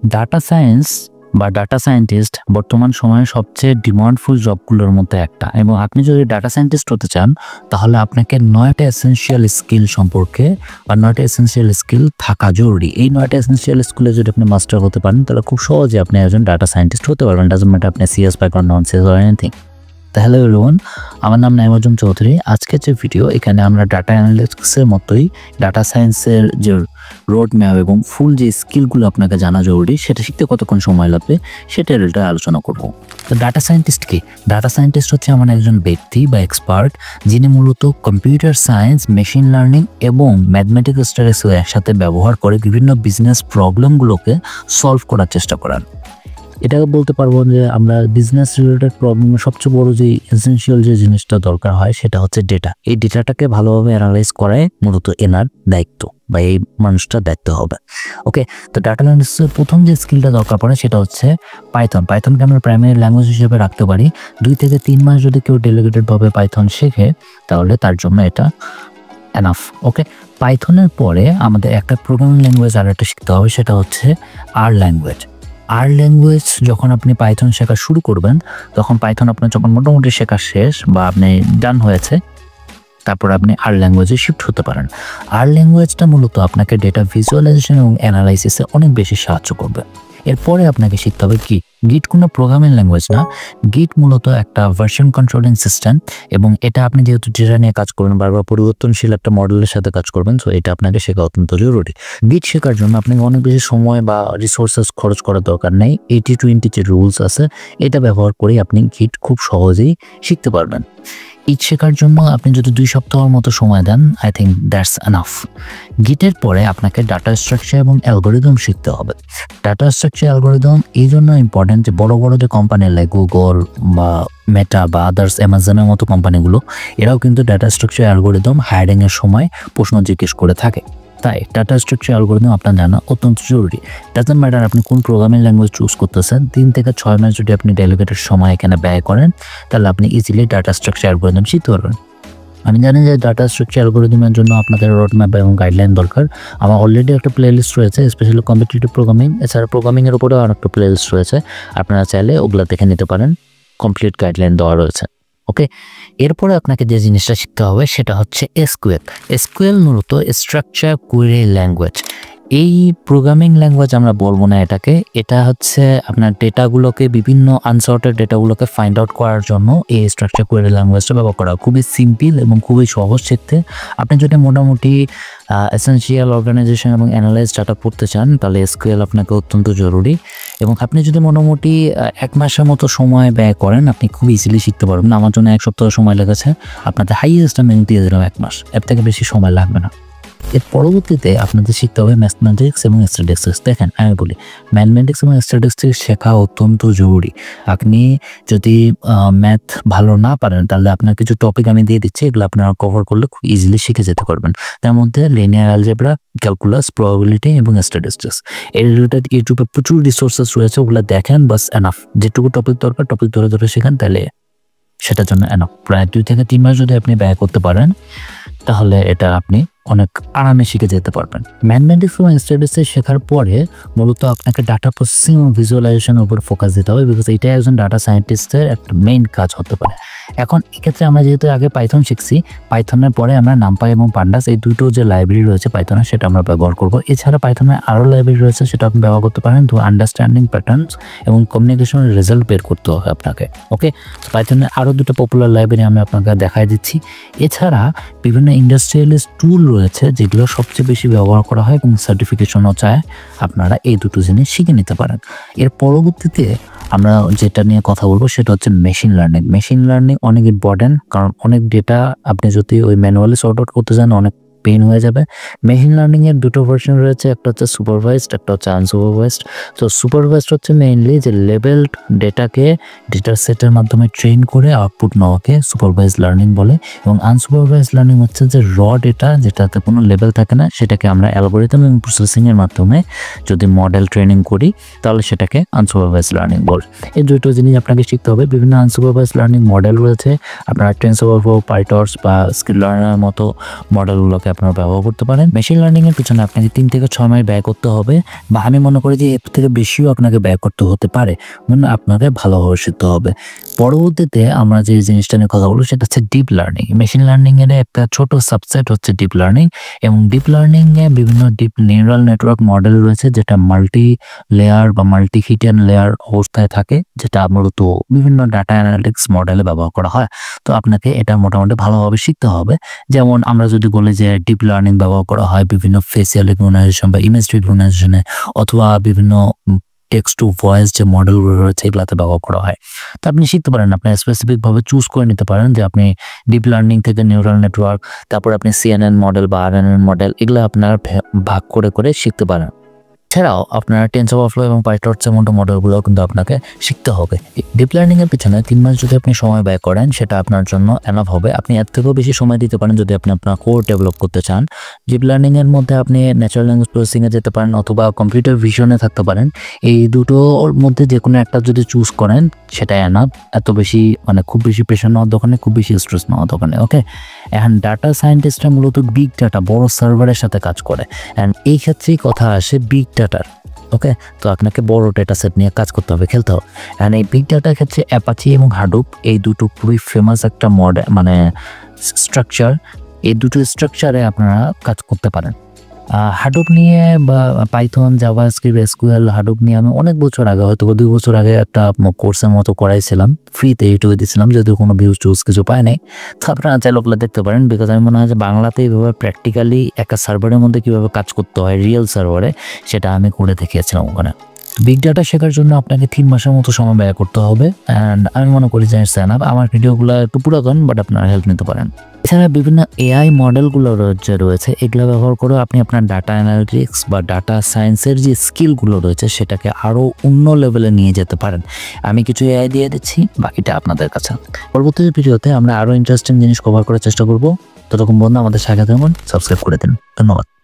Data science বা data scientist বর্তমান সময়ে সবচেয়ে ডিমান্ডফুল জবগুলোর মধ্যে একটা, এবং আপনি যদি ডাটা সায়েন্টিস্ট হতে চান তাহলে আপনাকে 9টা এসেনশিয়াল স্কিল সম্পর্কে বা 9টা এসেনশিয়াল স্কিল থাকা জরুরি। এই 9টা এসেনশিয়াল স্কিলে যদি আপনি মাস্টার হতে পারেন তাহলে খুব সহজে আপনি একজন ডাটা সায়েন্টিস্ট হতে পারবেন। ডাজন্ট ম্যাটার আপনি CS background, non CS or anything. Hello everyone, আমার নাম নাইমুজ্জাম চৌধুরী। আজকের যে ভিডিও, এখানে আমরা ডাটা অ্যানালিটিক্সের মতোই ডাটা সায়েন্সের যে রোড ম্যাপ এবং ফুল যে স্কিলগুলো আপনাকে জানা জরুরি সেটা শিখতে কতক্ষণ সময় লাগবে সেটা রিলেটেড আলোচনা করব। তো ডাটা সায়েন্টিস্ট কি? ডাটা সায়েন্টিস্ট হচ্ছে এমন একজন ব্যক্তি বা এক্সপার্ট যিনি মূলত কম্পিউটার সায়েন্স, মেশিন লার্নিং এবং ম্যাথমেটিক্যাল স্ট্যাটিস্টিক্স একসাথে ব্যবহার করে বিভিন্ন বিজনেস প্রবলেমগুলোকে সলভ করার চেষ্টা করেন। এটাকে বলতে পারবো যে আমরা বিজনেস রিলেটেড প্রবলেমের সবচেয়ে বড় যে এসেনশিয়াল যে জিনিসটা দরকার হয় সেটা হচ্ছে ডেটা। এই ডেটাটাকে ভালোভাবে অ্যানালাইজ করাই মূলত এনার দায়িত্ব বা এই মানুষটার দায়িত্ব হবে। ওকে, তো ডাটা অ্যানালিসিসের প্রথম যে স্কিলটা দরকার পড়ে সেটা হচ্ছে পাইথন। পাইথনকে আমরা প্রাইমারি ল্যাঙ্গুয়েজ হিসেবে রাখতে পারি। 2 থেকে 3 মাস যদি কেউ ডেলিগেটেডভাবে পাইথন শেখে তাহলে তার জন্য এটা এনাফ। ওকে, পাইথনের পরে আমাদের একটা প্রোগ্রামিং ল্যাঙ্গুয়েজ আর একটা শিখতে হবে, সেটা হচ্ছে আর ল্যাঙ্গুয়েজ। আর ল্যাঙ্গুয়েজ যখন আপনি পাইথন শেখা শুরু করবেন তখন পাইথন আপনার যখন মোটামুটি শেখা শেষ বা আপনি ডান হয়েছে, তারপর আপনি আর ল্যাঙ্গুয়েজে শিফট হতে পারেন। আর ল্যাঙ্গুয়েজটা মূলত আপনাকে ডেটা ভিজুয়ালাইজেশন এবং অ্যানালাইসিসে অনেক বেশি সাহায্য করবে। এরপরে আপনাকে শিখতে হবে কি? গিট কোনো প্রোগ্রামিং ল্যাঙ্গুয়েজ না, গিট মূলত একটা ভার্সন কন্ট্রোলিং সিস্টেম, এবং এটা আপনি যেহেতু ডেটা নিয়ে কাজ করবেন, বারবার পরিবর্তনশীল একটা মডেলের সাথে কাজ করবেন, সো এটা আপনাকে শেখা অত্যন্ত জরুরি। গিট শেখার জন্য আপনাকে অনেক বেশি সময় বা রিসোর্সেস খরচ করার দরকার নেই। 80-20 যে রুলস আছে এটা ব্যবহার করেই আপনি গিট খুব সহজেই শিখতে পারবেন। ইট শেখার জন্য আপনি যদি 2 সপ্তাহের মতো সময় দেন, আই থিঙ্ক দ্যাটস এনাফ। গিটের পরে আপনাকে ডাটা স্ট্রাকচার এবং অ্যালগোরিদম শিখতে হবে। ডাটা স্ট্রাকচার অ্যালগোরিদম এই জন্য ইম্পর্টেন্ট যে বড় বড় যে কোম্পানি লাইক গুগল বা মেটা বা আদার্স, অ্যামাজনের মতো কোম্পানিগুলো, এরাও কিন্তু ডাটা স্ট্রাকচার অ্যালগোরিদম হায়ারিংয়ের সময় প্রশ্ন জিজ্ঞেস করে থাকে। তাই ডাটা স্ট্রাকচার অ্যালগোরিদম আপনার জানা অত্যন্ত জরুরি। ডাজন্ট ম্যাটার আপনি কোন প্রোগ্রামিং ল্যাঙ্গুয়েজ চুজ করতেছেন, 3 থেকে 6 মাস যদি আপনি ডেলিগেটেড সময় এখানে ব্যয় করেন তাহলে আপনি ইজিলি ডাটা স্ট্রাকচার অ্যালগোরিদম শিখতে পারবেন। আমি জানি যে ডাটা স্ট্রাকচার অ্যালগোরিদমের জন্য আপনাদের রোড ম্যাপ এবং গাইডলাইন দরকার। আমার অলরেডি একটা প্লেলিস্ট রয়েছে স্পেশালি কম্পিটিটিভ প্রোগ্রামিং, এছাড়া প্রোগ্রামিংয়ের উপরেও আর একটা প্লেলিস্ট রয়েছে, আপনারা চাইলে ওগুলো দেখে নিতে পারেন। কমপ্লিট গাইডলাইন দেওয়া রয়েছে। ওকে, এরপরে আপনাকে যে জিনিসটা শিখতে হবে সেটা হচ্ছে এসকিউএল। এসকিউএল মূলত স্ট্রাকচার কোয়েরি ল্যাঙ্গুয়েজ। এই প্রোগ্রামিং ল্যাঙ্গুয়েজ আমরা বলবো না এটাকে, এটা হচ্ছে আপনার ডেটাগুলোকে, বিভিন্ন আনসর্টেড ডেটাগুলোকে ফাইন্ড আউট করার জন্য এই স্ট্রাকচার কোয়েরি ল্যাঙ্গুয়েজটা ব্যবহার করা। খুবই সিম্পল এবং খুবই সহজ শিখতে। আপনি যদি মোটামুটি এসেনশিয়াল অর্গানাইজেশন এবং অ্যানালাইজ ডাটা পড়তে চান তাহলে এসকিউএল আপনাকে অত্যন্ত জরুরি, এবং আপনি যদি মোটামুটি 1 মাসের মতো সময় ব্যয় করেন আপনি খুব ইজিলি শিখতে পারবেন। আমার জন্য 1 সপ্তাহ সময় লেগেছে, আপনাদের হাইয়েস্ট আমি দিয়ে দিলাম 1 মাস, এর থেকে বেশি সময় লাগবে না। এর পরবর্তীতে আপনাদের শিখতে হবে ম্যাথমেটিক্স এবং স্ট্যাটিস্টিক্স। দেখেন, আমি বলি ম্যাথমেটিক্স এবং স্ট্যাটিস্টিক্স শেখা অত্যন্ত জরুরি। আপনি যদি ম্যাথ ভালো না পারেন তাহলে আপনার কিছু টপিক আমি দিয়ে দিচ্ছি, এগুলো আপনারা কভার করলে খুব ইজিলি শিখে যেতে পারবেন। তার মধ্যে লিনিয়ার অ্যালজেব্রা, ক্যালকুলাস, প্রবাবিলিটি এবং স্ট্যাটিস্টিক্স। এর রিলেটেড ইউটিউবে প্রচুর রিসোর্সেস রয়েছে, ওগুলো দেখেন, বাস এনাফ। যেটুকু টপিক দরকার টপিক ধরে ধরে শেখান, তাহলে সেটার জন্য এনাফ। প্রায় 2 থেকে 3 মাস যদি আপনি ব্যয় করতে পারেন তাহলে এটা আপনি অনেক আরামে শিখে যেতে পারবেন। ম্যাথমেটিক্স এবং স্ট্যাটিস্টিক্স শেখার পরে মূলত আপনাকে ডাটা প্রসেসিং এবং ভিজুয়ালাইজেশনের উপর ফোকাস দিতে হবে, বিকজ এটাই একজন ডাটা সায়েন্টিস্টের একটা মেইন কাজ হতে পারে। এখন এক্ষেত্রে আমরা যেহেতু আগে পাইথন শিখছি, পাইথনের পরে আমরা নামপাই এবং পান্ডাস, এই দুটো যে লাইব্রেরি রয়েছে পাইথনের, সেটা আমরা ব্যবহার করব। এছাড়া পাইথনের আরও লাইব্রেরি রয়েছে, সেটা আপনি ব্যবহার করতে পারেন টু আন্ডারস্ট্যান্ডিং প্যাটার্নস এবং কমিউনিকেশনের রেজাল্ট বের করতে হবে আপনাকে। ওকে, পাইথনের আরও 2টা পপুলার লাইব্রেরি আমি আপনাকে দেখাই দিচ্ছি। এছাড়া বিভিন্ন ইন্ডাস্ট্রিয়ালিস্ট টুল রয়েছে যেগুলো সবচেয়ে বেশি ব্যবহার করা হয় এবং সার্টিফিকেশনও চায়, আপনারা এই 2টো জিনিস শিখে নিতে পারেন। এর পরবর্তীতে আমরা যেটা নিয়ে কথা বলবো সেটা হচ্ছে মেশিন লার্নিং। মেশিন লার্নিং অনেক ইম্পর্টেন্ট, কারণ অনেক ডেটা আপনি যদি ওই ম্যানুয়ালি সর্ট আউট করতে চান অনেক পেইন হয়ে যাবে। মেশিন লার্নিংয়ের 2টো ভার্সন রয়েছে, একটা হচ্ছে সুপারভাইজড, একটা হচ্ছে আনসুপারভাইজড। তো সুপারভাইজড হচ্ছে মেইনলি যে লেভেলড ডেটাকে ডেটার সেটের মাধ্যমে ট্রেন করে আউটপুট নেওয়াকে সুপারভাইজড লার্নিং বলে, এবং আনসুপারভাইজড লার্নিং হচ্ছে যে র ডেটা যেটাতে কোনো লেভেল থাকে না, সেটাকে আমরা অ্যালগোরিদম এবং প্রসেসিংয়ের মাধ্যমে যদি মডেল ট্রেনিং করি তাহলে সেটাকে আনসুপারভাইজড লার্নিং বলে। এই 2টো জিনিস আপনাকে শিখতে হবে। বিভিন্ন আনসুপারভাইজড লার্নিং মডেল রয়েছে, আপনারা টেনসরফ্লো, পাইটর্চ বা স্কিল লার্নারের মতো মডেলগুলোকে আপনারা ব্যবহার করতে পারেন। মেশিন লার্নিং এর পিছনে আপনাকে 3 থেকে 6 মাস ব্যয় করতে হবে, বা আমি মনে করি যে এর থেকে বেশিও আপনাকে ব্যয় করতে হতে পারে, মানে আপনাকে ভালোভাবে শিখতে হবে। পরবর্তীতে আমরা যে জিনিসটা নিয়ে কথা বলবো সেটা হচ্ছে ডিপ লার্নিং। মেশিন লার্নিং এর একটা ছোট সাবসেট হচ্ছে ডিপ লার্নিং, এবং ডিপ লার্নিং এ বিভিন্ন ডিপ নিউরাল নেটওয়ার্ক মডেল রয়েছে যেটা মাল্টি লেয়ার বা মাল্টি হিডেন লেয়ার অবস্থায় থাকে, যেটা মূলত বিভিন্ন ডাটা অ্যানালিটিক্স মডেলে ব্যবহার করা হয়। তো আপনাকে এটা মোটামুটি ভালোভাবে শিখতে হবে। যেমন আমরা যদি বলি যে ডিপ লার্নিং ব্যবহার করা হয় বিভিন্ন ফেসিয়াল রিকগনাইজেশন বা ইমেজ রিকগনাইজেশনে, অথবা বিভিন্ন টেক্সট টু ভয়েস যে মডেলগুলো রয়েছে এগুলাতে ব্যবহার করা হয়। তো আপনি শিখতে পারেন, আপনি স্পেসিফিকভাবে চুজ করে নিতে পারেন যে আপনি ডিপ লার্নিং থেকে নিউরাল নেটওয়ার্ক, তারপর আপনি CNN মডেল বা RNN মডেল এগুলো আপনারা ভাগ করে করে শিখতে পারেন। এছাড়াও আপনারা টেনসরফ্লো এবং পাইটর্চের মতো মডেলগুলো কিন্তু আপনাকে শিখতে হবে। ডিপ লার্নিং এর পিছনে 3 মাস যদি আপনি সময় ব্যয় করেন সেটা আপনার জন্য এনাফ হবে। আপনি এর থেকেও বেশি সময় দিতে পারেন যদি আপনি আপনার কোর ডেভেলপ করতে চান। ডিপ লার্নিং এর মধ্যে আপনি ন্যাচারাল ল্যাঙ্গুয়েজ প্রসেসিং এ যেতে পারেন, অথবা কম্পিউটার ভিশনে থাকতে পারেন। এই দুটোর মধ্যে যে কোনো একটা যদি চুজ করেন সেটা এনাফ। এত বেশি মানে খুব বেশি প্রেশার নেওয়ার দোকানে, খুব বেশি স্ট্রেস নেওয়ার দোকানে। ওকে, এখন ডাটা সায়েন্টিস্টরা মূলত বিগ ডাটা, বড় সার্ভারের সাথে কাজ করে, অ্যান্ড এই ক্ষেত্রেই কথা আসে বিগ ডাটার। ওকে, তো আপনাকে বড় ডেটা সেট নিয়ে কাজ করতে হবে, খেলতে হবে। অ্যান্ড এই বিগ ডাটার ক্ষেত্রে অ্যাপাচি এবং হাডুপ এই দুটো খুবই ফেমাস একটা মানে স্ট্রাকচার। এই দুটো স্ট্রাকচারে আপনারা কাজ করতে পারেন। হাডুপ নিয়ে বা পাইথন, জাভাস্ক্রিপ্ট, SQL, হাডুপ নিয়ে আমি অনেক বছর আগে, হয়তো 2 বছর আগে একটা কোর্সের মতো করাইছিলাম, ফ্রিতে ইউটিউবে দিয়েছিলাম, যদিও কোনো ভিউজ টিউজ কিছু পায় নাই। তো আপনারা চাইলে ওগুলো দেখতে পারেন, বিকজ আমি মনে হয় যে বাংলাতে এইভাবে প্র্যাকটিক্যালি একটা সার্ভারের মধ্যে কীভাবে কাজ করতে হয় রিয়েল সার্ভারে, সেটা আমি করে দেখিয়েছিলাম ওখানে। বিগ ডাটা শেখার জন্য আপনাকে 3 মাসের মতো সময় ব্যয় করতে হবে, অ্যান্ড আমি মনে করি যে আমার ভিডিওগুলো একটু পুরাতন, বাট আপনারা হেল্প নিতে পারেন। এছাড়া বিভিন্ন AI মডেলগুলো রয়েছে, এগুলো ব্যবহার করে আপনি আপনার ডাটা অ্যানালিটিক্স বা ডাটা সায়েন্সের যে স্কিলগুলো রয়েছে সেটাকে আরও অন্য লেভেলে নিয়ে যেতে পারেন। আমি কিছু AI দিয়ে দিচ্ছি, বাকিটা আপনাদের কাছে। পরবর্তী ভিডিওতে আমরা আরও ইন্টারেস্টিং জিনিস কভার করার চেষ্টা করব। ততক্ষণ বন্ধু আমাদের সাথে থাকুন, সাবস্ক্রাইব করে দিন। ধন্যবাদ।